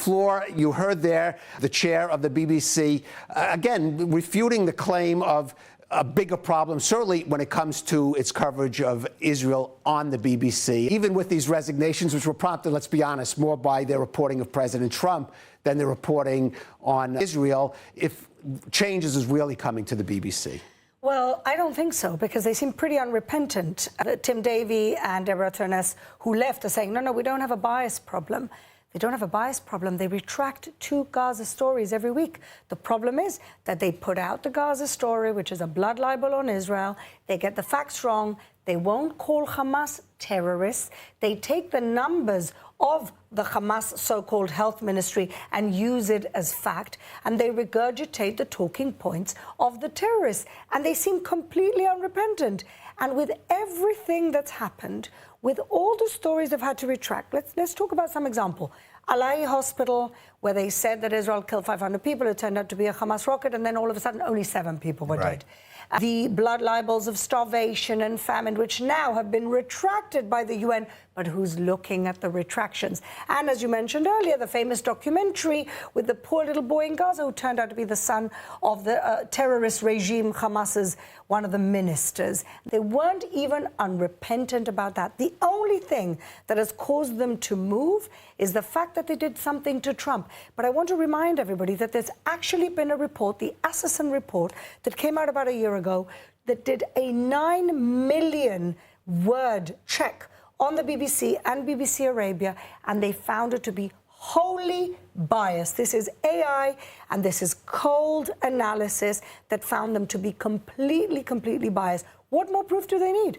floor, you heard there the chair of the BBC, again, refuting the claim of a bigger problem, certainly when it comes to its coverage of Israel on the BBC. Even with these resignations, which were prompted, let's be honest, more by their reporting of President Trump than their reporting on Israel, if changes is really coming to the BBC. Well, I don't think so, because they seem pretty unrepentant. Tim Davie and Deborah Turnes, who left, are saying, no, we don't have a bias problem. They don't have a bias problem. They retract 2 Gaza stories every week. The problem is that they put out the Gaza story, which is a blood libel on Israel. They get the facts wrong. They won't call Hamas terrorists. They take the numbers of the Hamas so-called health ministry and use it as fact, and they regurgitate the talking points of the terrorists. And they seem completely unrepentant. And with everything that's happened, with all the stories they've had to retract, let's talk about some example. Al-Ai Hospital, where they said that Israel killed 500 people, it turned out to be a Hamas rocket, and then all of a sudden only 7 people were dead. The blood libels of starvation and famine, which now have been retracted by the UN, but who's looking at the retractions? And as you mentioned earlier, the famous documentary with the poor little boy in Gaza who turned out to be the son of the terrorist regime, Hamas's one of the ministers. They weren't even unrepentant about that. The only thing that has caused them to move is the fact that they did something to Trump. But I want to remind everybody that there's actually been a report, the Hassan-Nahoum report, that came out about a year ago, that did a 9 million word check on the BBC and BBC Arabia, and they found it to be wholly biased. This is AI, and this is cold analysis that found them to be completely biased. What more proof do they need?